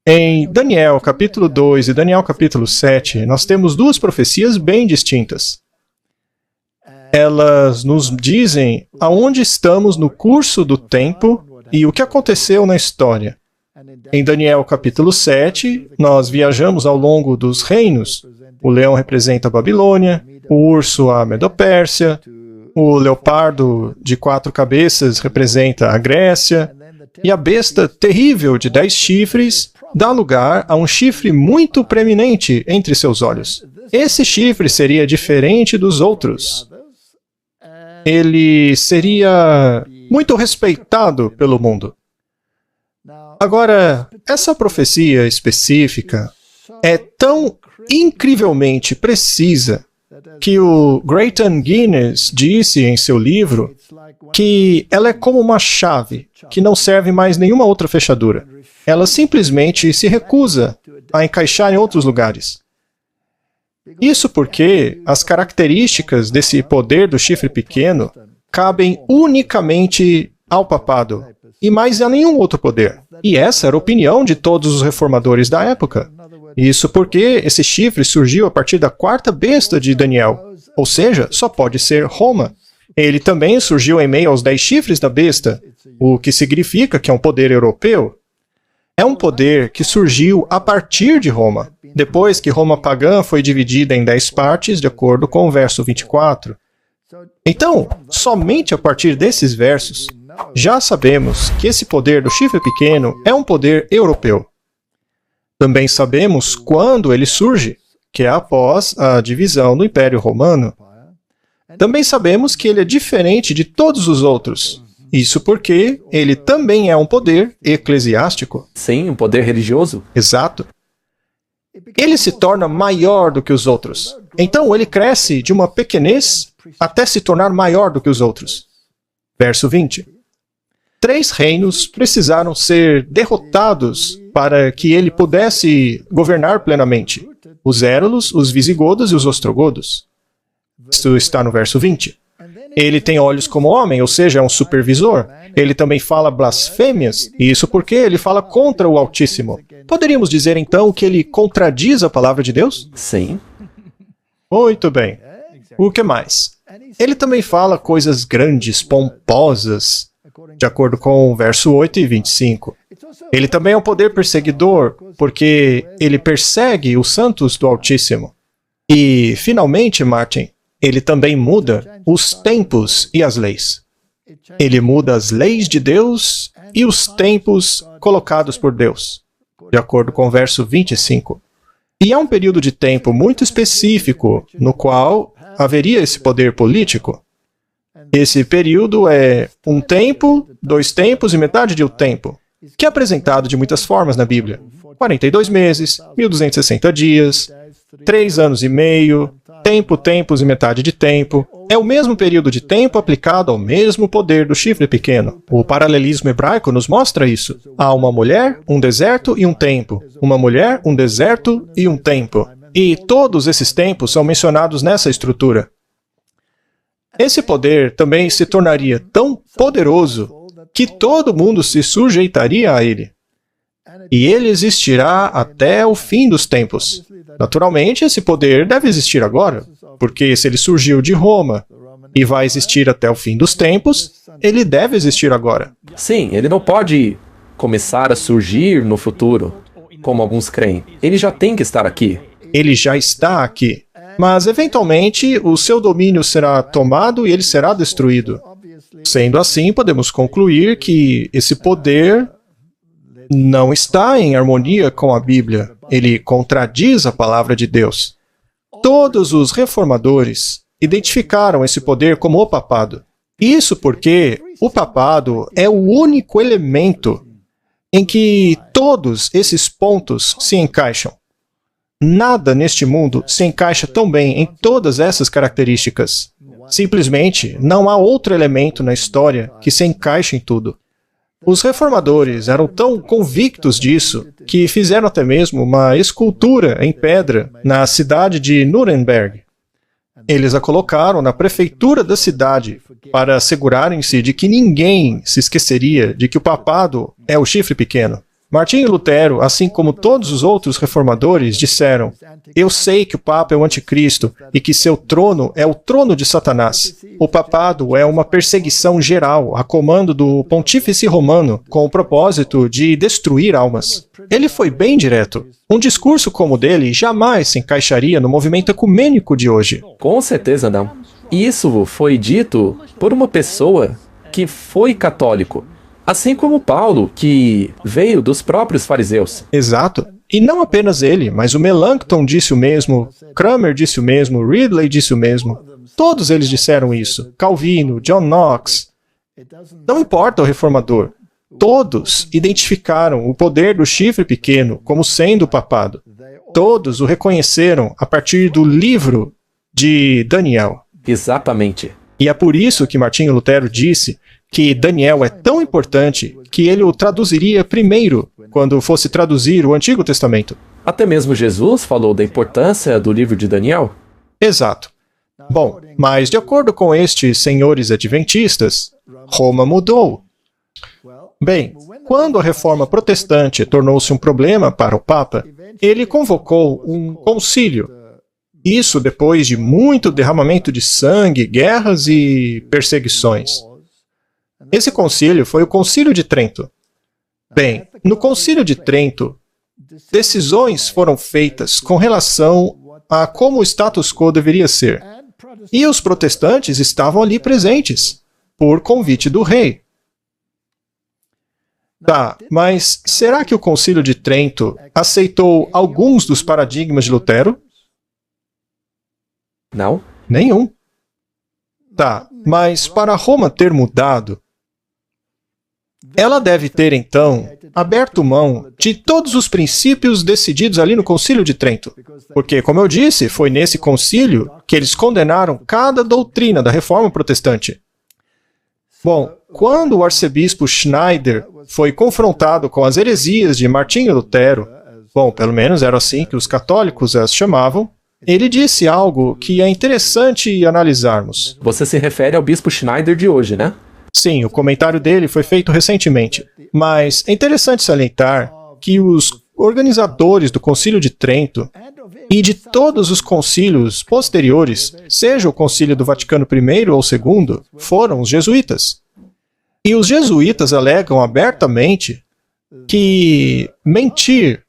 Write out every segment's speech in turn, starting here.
Em Daniel capítulo 2 e Daniel capítulo 7, nós temos duas profecias bem distintas. Elas nos dizem aonde estamos no curso do tempo e o que aconteceu na história. Em Daniel capítulo 7, nós viajamos ao longo dos reinos. O leão representa a Babilônia, o urso a Medopérsia, o leopardo de 4 cabeças representa a Grécia, e a besta terrível de 10 chifres dá lugar a um chifre muito preeminente entre seus olhos. Esse chifre seria diferente dos outros. Ele seria muito respeitado pelo mundo. Agora, essa profecia específica é tão incrivelmente precisa que o Grayton Guinness disse em seu livro que ela é como uma chave que não serve mais nenhuma outra fechadura. Ela simplesmente se recusa a encaixar em outros lugares. Isso porque as características desse poder do chifre pequeno cabem unicamente ao papado e mais a nenhum outro poder. E essa era a opinião de todos os reformadores da época. Isso porque esse chifre surgiu a partir da 4ª besta de Daniel, ou seja, só pode ser Roma. Ele também surgiu em meio aos 10 chifres da besta, o que significa que é um poder europeu. É um poder que surgiu a partir de Roma, depois que Roma pagã foi dividida em 10 partes, de acordo com o verso 24. Então, somente a partir desses versos, já sabemos que esse poder do chifre pequeno é um poder europeu. Também sabemos quando ele surge, que é após a divisão do Império Romano. Também sabemos que ele é diferente de todos os outros. Isso porque ele também é um poder eclesiástico. Sim, um poder religioso. Exato. Ele se torna maior do que os outros. Então ele cresce de uma pequenez até se tornar maior do que os outros. Verso 20. 3 reinos precisaram ser derrotados para que ele pudesse governar plenamente. Os Érulos, os Visigodos e os Ostrogodos. Isso está no verso 20. Ele tem olhos como homem, ou seja, é um supervisor. Ele também fala blasfêmias, e isso porque ele fala contra o Altíssimo. Poderíamos dizer então que ele contradiz a palavra de Deus? Sim. Muito bem. O que mais? Ele também fala coisas grandes, pomposas, de acordo com o verso 8 e 25. Ele também é um poder perseguidor, porque ele persegue os santos do Altíssimo. E, finalmente, Martin, ele também muda os tempos e as leis. Ele muda as leis de Deus e os tempos colocados por Deus, de acordo com o verso 25. E há um período de tempo muito específico no qual haveria esse poder político. Esse período é 1 tempo, 2 tempos e metade de um tempo, que é apresentado de muitas formas na Bíblia. 42 meses, 1260 dias, 3 anos e meio, tempo, tempos e metade de tempo. É o mesmo período de tempo aplicado ao mesmo poder do chifre pequeno. O paralelismo hebraico nos mostra isso. Há uma mulher, um deserto e um tempo. Uma mulher, um deserto e um tempo. E todos esses tempos são mencionados nessa estrutura. Esse poder também se tornaria tão poderoso que todo mundo se sujeitaria a ele. E ele existirá até o fim dos tempos. Naturalmente, esse poder deve existir agora, porque se ele surgiu de Roma e vai existir até o fim dos tempos, ele deve existir agora. Sim, ele não pode começar a surgir no futuro, como alguns creem. Ele já tem que estar aqui. Ele já está aqui. Mas, eventualmente, o seu domínio será tomado e ele será destruído. Sendo assim, podemos concluir que esse poder não está em harmonia com a Bíblia. Ele contradiz a palavra de Deus. Todos os reformadores identificaram esse poder como o papado. Isso porque o papado é o único elemento em que todos esses pontos se encaixam. Nada neste mundo se encaixa tão bem em todas essas características. Simplesmente, não há outro elemento na história que se encaixe em tudo. Os reformadores eram tão convictos disso que fizeram até mesmo uma escultura em pedra na cidade de Nuremberg. Eles a colocaram na prefeitura da cidade para assegurarem-se de que ninguém se esqueceria de que o papado é o chifre pequeno. Martinho Lutero, assim como todos os outros reformadores, disseram: eu sei que o Papa é o anticristo e que seu trono é o trono de Satanás. O papado é uma perseguição geral a comando do pontífice romano com o propósito de destruir almas. Ele foi bem direto. Um discurso como o dele jamais se encaixaria no movimento ecumênico de hoje. Com certeza não. Isso foi dito por uma pessoa que foi católico, assim como Paulo, que veio dos próprios fariseus. Exato. E não apenas ele, mas o Melanchthon disse o mesmo, Cranmer disse o mesmo, Ridley disse o mesmo. Todos eles disseram isso. Calvino, John Knox. Não importa o reformador. Todos identificaram o poder do chifre pequeno como sendo o papado. Todos o reconheceram a partir do livro de Daniel. Exatamente. E é por isso que Martinho Lutero disse que Daniel é tão importante que ele o traduziria primeiro, quando fosse traduzir o Antigo Testamento. Até mesmo Jesus falou da importância do livro de Daniel. Exato. Bom, mas de acordo com estes senhores adventistas, Roma mudou. Bem, quando a reforma protestante tornou-se um problema para o Papa, ele convocou um concílio. Isso depois de muito derramamento de sangue, guerras e perseguições. Esse concílio foi o Concílio de Trento. Bem, no Concílio de Trento, decisões foram feitas com relação a como o status quo deveria ser. E os protestantes estavam ali presentes, por convite do rei. Tá, mas será que o Concílio de Trento aceitou alguns dos paradigmas de Lutero? Não? Nenhum. Tá, mas para Roma ter mudado, ela deve ter, então, aberto mão de todos os princípios decididos ali no Concílio de Trento. Porque, como eu disse, foi nesse concílio que eles condenaram cada doutrina da Reforma Protestante. Bom, quando o arcebispo Schneider foi confrontado com as heresias de Martinho Lutero, bom, pelo menos era assim que os católicos as chamavam, ele disse algo que é interessante analisarmos. Você se refere ao bispo Schneider de hoje, né? Sim, o comentário dele foi feito recentemente. Mas é interessante salientar que os organizadores do Concílio de Trento e de todos os concílios posteriores, seja o Concílio do Vaticano I ou II, foram os jesuítas. E os jesuítas alegam abertamente que mentir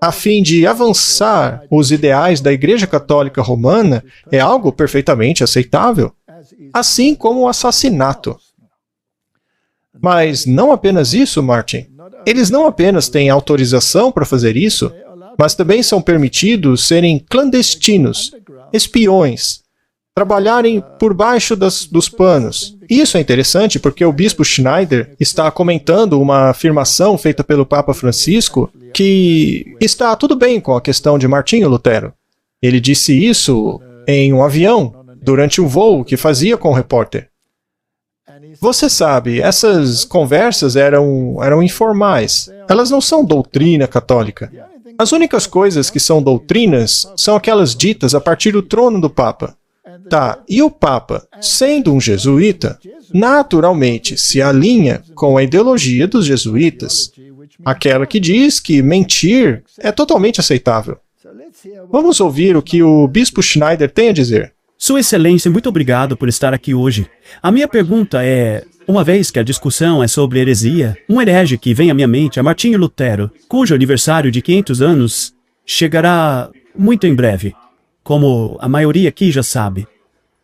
a fim de avançar os ideais da Igreja Católica Romana é algo perfeitamente aceitável, assim como o assassinato. Mas não apenas isso, Martin. Eles não apenas têm autorização para fazer isso, mas também são permitidos serem clandestinos, espiões, trabalharem por baixo dos panos. Isso é interessante porque o bispo Schneider está comentando uma afirmação feita pelo Papa Francisco que está tudo bem com a questão de Martinho Lutero. Ele disse isso em um avião, durante um voo que fazia com o repórter. Você sabe, essas conversas eram informais. Elas não são doutrina católica. As únicas coisas que são doutrinas são aquelas ditas a partir do trono do Papa. Tá, e o Papa, sendo um jesuíta, naturalmente se alinha com a ideologia dos jesuítas, aquela que diz que mentir é totalmente aceitável. Vamos ouvir o que o bispo Schneider tem a dizer. Sua Excelência, muito obrigado por estar aqui hoje. A minha pergunta é, uma vez que a discussão é sobre heresia, um herege que vem à minha mente é Martinho Lutero, cujo aniversário de 500 anos chegará muito em breve, como a maioria aqui já sabe.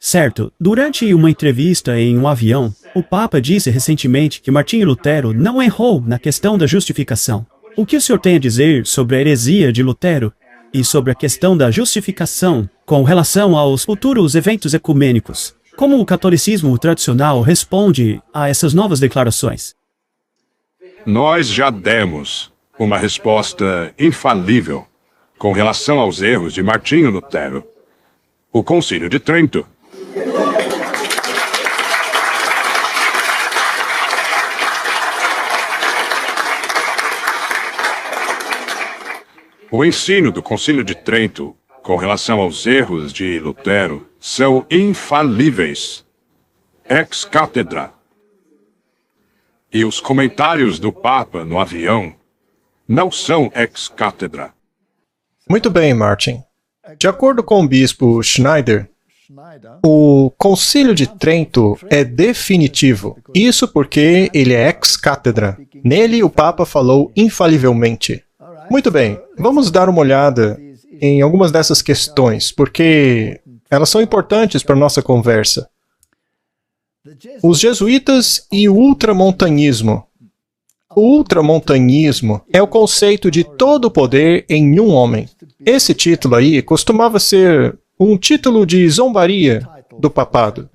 Certo, durante uma entrevista em um avião, o Papa disse recentemente que Martinho Lutero não errou na questão da justificação. O que o senhor tem a dizer sobre a heresia de Lutero e sobre a questão da justificação com relação aos futuros eventos ecumênicos? Como o catolicismo tradicional responde a essas novas declarações? Nós já demos uma resposta infalível com relação aos erros de Martinho Lutero. O Concílio de Trento. O ensino do Concílio de Trento com relação aos erros de Lutero são infalíveis. Ex cátedra. E os comentários do Papa no avião não são ex-cátedra. Muito bem, Martin. De acordo com o bispo Schneider, o Concílio de Trento é definitivo. Isso porque ele é ex-cátedra. Nele, o Papa falou infalivelmente. Muito bem, vamos dar uma olhada em algumas dessas questões, porque elas são importantes para a nossa conversa. Os jesuítas e o ultramontanismo. O ultramontanismo é o conceito de todo o poder em um homem. Esse título aí costumava ser um título de zombaria do papado.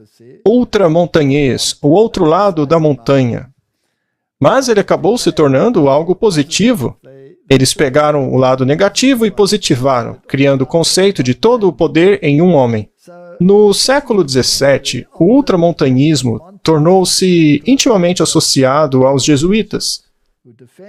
Ultramontanhês, o outro lado da montanha. Mas ele acabou se tornando algo positivo. Eles pegaram o lado negativo e positivaram, criando o conceito de todo o poder em um homem. No século XVII, o ultramontanismo tornou-se intimamente associado aos jesuítas,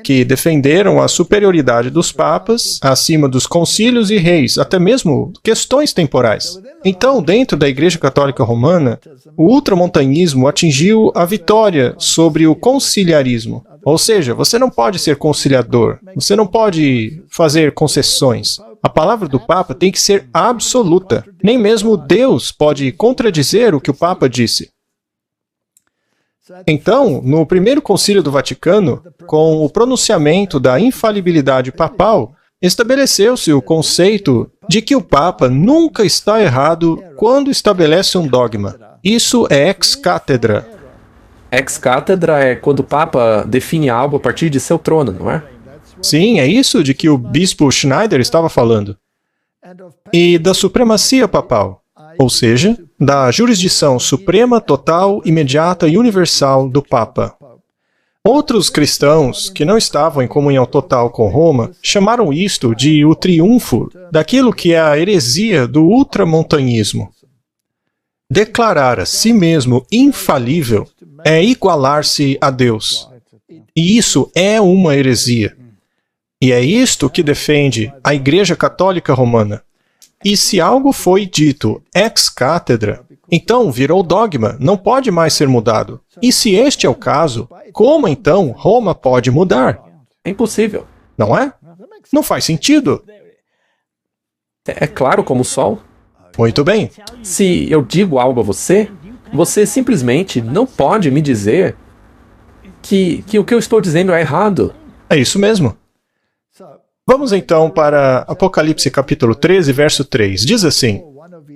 que defenderam a superioridade dos papas acima dos concílios e reis, até mesmo questões temporais. Então, dentro da Igreja Católica Romana, o ultramontanismo atingiu a vitória sobre o conciliarismo. Ou seja, você não pode ser conciliador, você não pode fazer concessões. A palavra do Papa tem que ser absoluta. Nem mesmo Deus pode contradizer o que o Papa disse. Então, no primeiro concílio do Vaticano, com o pronunciamento da infalibilidade papal, estabeleceu-se o conceito de que o Papa nunca está errado quando estabelece um dogma. Isso é ex-cátedra. Ex-cátedra é quando o Papa define algo a partir de seu trono, não é? Sim, é isso de que o bispo Schneider estava falando. E da supremacia papal. Ou seja, da jurisdição suprema, total, imediata e universal do Papa. Outros cristãos, que não estavam em comunhão total com Roma, chamaram isto de o triunfo daquilo que é a heresia do ultramontanismo. Declarar a si mesmo infalível é igualar-se a Deus. E isso é uma heresia. E é isto que defende a Igreja Católica Romana. E se algo foi dito ex-cátedra, então virou dogma, não pode mais ser mudado. E se este é o caso, como então Roma pode mudar? É impossível. Não é? Não faz sentido. É claro como o sol. Muito bem. Se eu digo algo a você, você simplesmente não pode me dizer que o que eu estou dizendo é errado. É isso mesmo. Vamos então para Apocalipse capítulo 13, verso 3. Diz assim: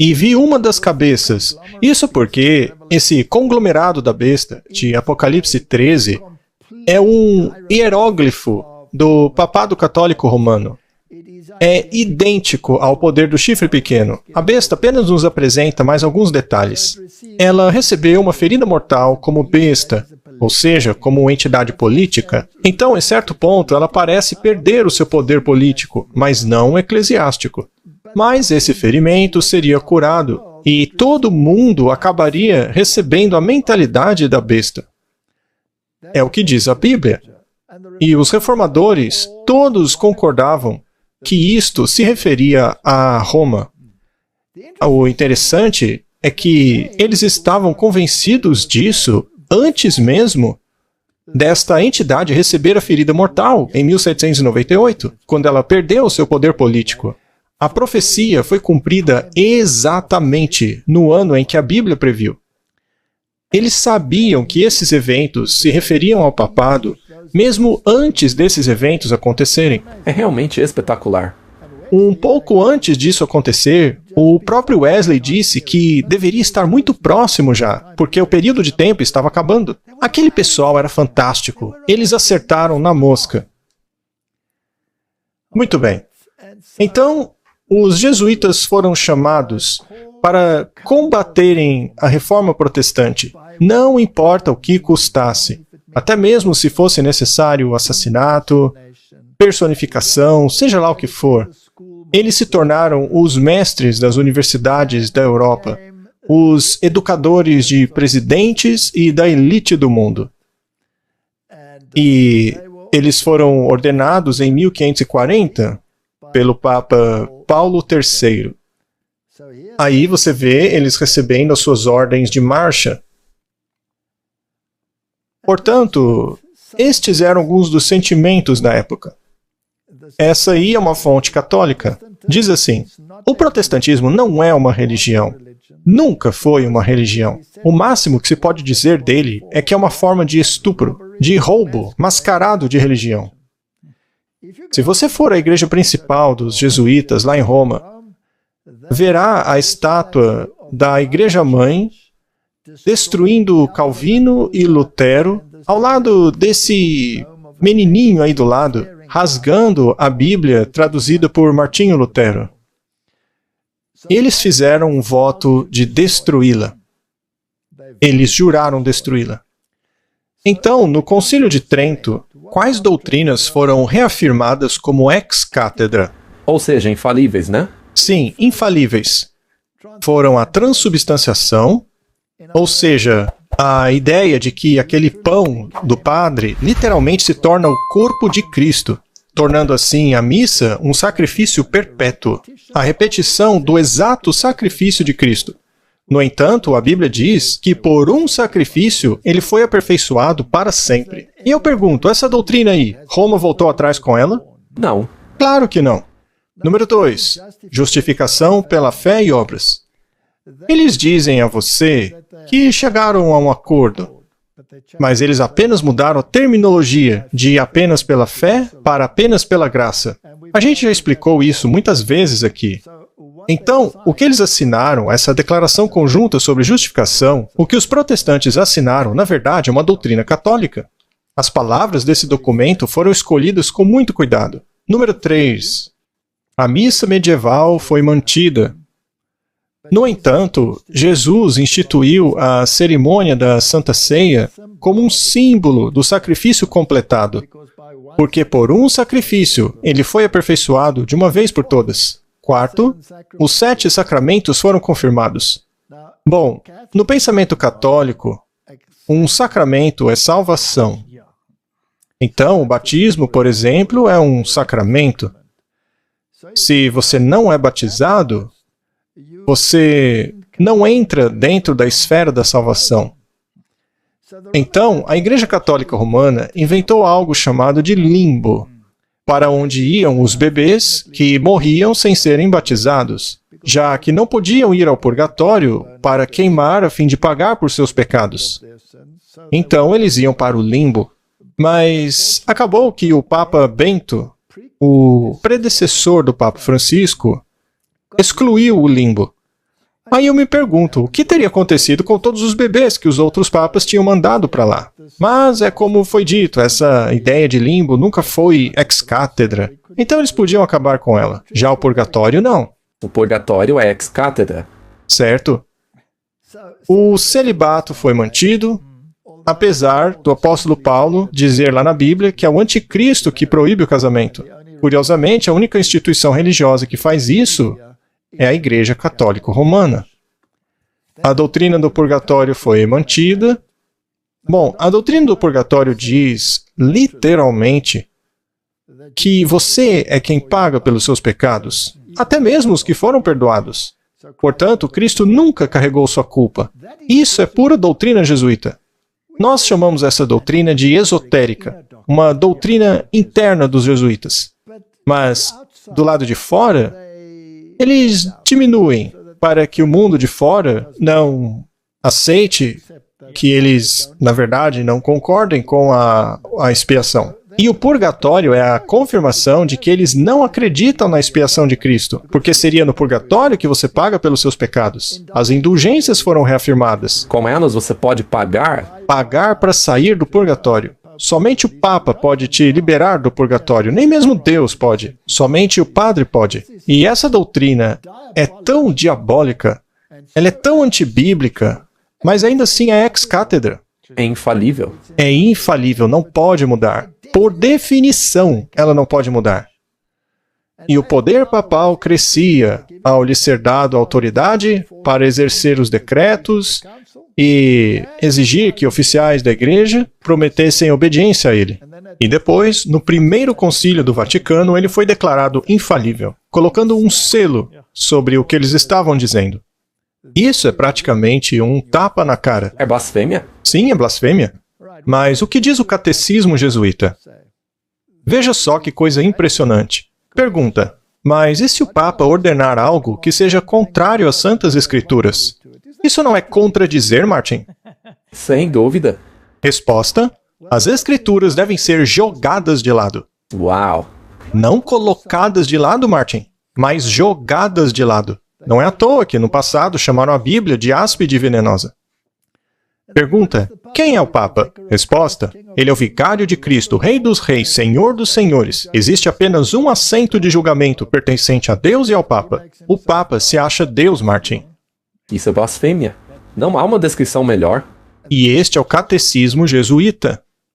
E vi uma das cabeças. Isso porque esse conglomerado da besta, de Apocalipse 13, é um hieróglifo do papado católico romano. É idêntico ao poder do chifre pequeno. A besta apenas nos apresenta mais alguns detalhes. Ela recebeu uma ferida mortal como besta, ou seja, como entidade política. Então, em certo ponto, ela parece perder o seu poder político, mas não eclesiástico. Mas esse ferimento seria curado, e todo mundo acabaria recebendo a mentalidade da besta. É o que diz a Bíblia. E os reformadores, todos concordavam que isto se referia a Roma. O interessante é que eles estavam convencidos disso antes mesmo desta entidade receber a ferida mortal, em 1798, quando ela perdeu o seu poder político. A profecia foi cumprida exatamente no ano em que a Bíblia previu. Eles sabiam que esses eventos se referiam ao papado, mesmo antes desses eventos acontecerem. É realmente espetacular. Um pouco antes disso acontecer, o próprio Wesley disse que deveria estar muito próximo já, porque o período de tempo estava acabando. Aquele pessoal era fantástico. Eles acertaram na mosca. Muito bem. Então, os jesuítas foram chamados para combaterem a reforma protestante, não importa o que custasse. Até mesmo se fosse necessário assassinato, personificação, seja lá o que for. Eles se tornaram os mestres das universidades da Europa, os educadores de presidentes e da elite do mundo. E eles foram ordenados em 1540 pelo Papa Paulo III. Aí você vê eles recebendo as suas ordens de marcha. Portanto, estes eram alguns dos sentimentos da época. Essa aí é uma fonte católica. Diz assim: o protestantismo não é uma religião. Nunca foi uma religião. O máximo que se pode dizer dele é que é uma forma de estupro, de roubo, mascarado de religião. Se você for à igreja principal dos jesuítas, lá em Roma, verá a estátua da igreja-mãe destruindo Calvino e Lutero, ao lado desse menininho aí do lado, rasgando a Bíblia traduzida por Martinho Lutero. Eles fizeram um voto de destruí-la. Eles juraram destruí-la. Então, no Concílio de Trento, quais doutrinas foram reafirmadas como ex-cátedra? Ou seja, infalíveis, né? Sim, infalíveis. Foram a transubstanciação, ou seja, a ideia de que aquele pão do padre literalmente se torna o corpo de Cristo, tornando assim a missa um sacrifício perpétuo, a repetição do exato sacrifício de Cristo. No entanto, a Bíblia diz que por um sacrifício ele foi aperfeiçoado para sempre. E eu pergunto, essa doutrina aí, Roma voltou atrás com ela? Não. Claro que não. Número 2, justificação pela fé e obras. Eles dizem a você que chegaram a um acordo, mas eles apenas mudaram a terminologia de apenas pela fé para apenas pela graça. A gente já explicou isso muitas vezes aqui. Então, o que eles assinaram, essa declaração conjunta sobre justificação, o que os protestantes assinaram, na verdade, é uma doutrina católica. As palavras desse documento foram escolhidas com muito cuidado. Número 3. A missa medieval foi mantida. No entanto, Jesus instituiu a cerimônia da Santa Ceia como um símbolo do sacrifício completado, porque por um sacrifício ele foi aperfeiçoado de uma vez por todas. Quarto, os 7 sacramentos foram confirmados. Bom, no pensamento católico, um sacramento é salvação. Então, o batismo, por exemplo, é um sacramento. Se você não é batizado, você não entra dentro da esfera da salvação. Então, a Igreja Católica Romana inventou algo chamado de limbo, para onde iam os bebês que morriam sem serem batizados, já que não podiam ir ao purgatório para queimar a fim de pagar por seus pecados. Então, eles iam para o limbo. Mas acabou que o Papa Bento, o predecessor do Papa Francisco, excluiu o limbo. Aí eu me pergunto, o que teria acontecido com todos os bebês que os outros papas tinham mandado para lá? Mas é como foi dito, essa ideia de limbo nunca foi ex-cátedra. Então eles podiam acabar com ela. Já o purgatório, não. O purgatório é ex-cátedra. Certo. O celibato foi mantido, apesar do apóstolo Paulo dizer lá na Bíblia que é o anticristo que proíbe o casamento. Curiosamente, a única instituição religiosa que faz isso é a Igreja Católica Romana. A doutrina do purgatório foi mantida. Bom, a doutrina do purgatório diz, literalmente, que você é quem paga pelos seus pecados, até mesmo os que foram perdoados. Portanto, Cristo nunca carregou sua culpa. Isso é pura doutrina jesuíta. Nós chamamos essa doutrina de esotérica, uma doutrina interna dos jesuítas. Mas, do lado de fora, eles diminuem para que o mundo de fora não aceite que eles, na verdade, não concordem com a expiação. E o purgatório é a confirmação de que eles não acreditam na expiação de Cristo, porque seria no purgatório que você paga pelos seus pecados. As indulgências foram reafirmadas. Com elas você pode pagar? Pagar para sair do purgatório. Somente o Papa pode te liberar do purgatório, nem mesmo Deus pode. Somente o Padre pode. E essa doutrina é tão diabólica, ela é tão antibíblica, mas ainda assim é ex-cátedra. É infalível. É infalível, não pode mudar. Por definição, ela não pode mudar. E o poder papal crescia ao lhe ser dado autoridade para exercer os decretos e exigir que oficiais da igreja prometessem obediência a ele. E depois, no primeiro concílio do Vaticano, ele foi declarado infalível, colocando um selo sobre o que eles estavam dizendo. Isso é praticamente um tapa na cara. É blasfêmia? Sim, é blasfêmia. Mas o que diz o catecismo jesuíta? Veja só que coisa impressionante. Pergunta: mas e se o Papa ordenar algo que seja contrário às Santas Escrituras? Isso não é contradizer, Martin? Sem dúvida. Resposta: as Escrituras devem ser jogadas de lado. Uau! Não colocadas de lado, Martin, mas jogadas de lado. Não é à toa que no passado chamaram a Bíblia de áspide e venenosa. Pergunta: quem é o Papa? Resposta: ele é o vicário de Cristo, Rei dos Reis, Senhor dos Senhores. Existe apenas um assento de julgamento pertencente a Deus e ao Papa. O Papa se acha Deus, Martin. Isso é blasfêmia. Não há uma descrição melhor. E este é o catecismo jesuíta.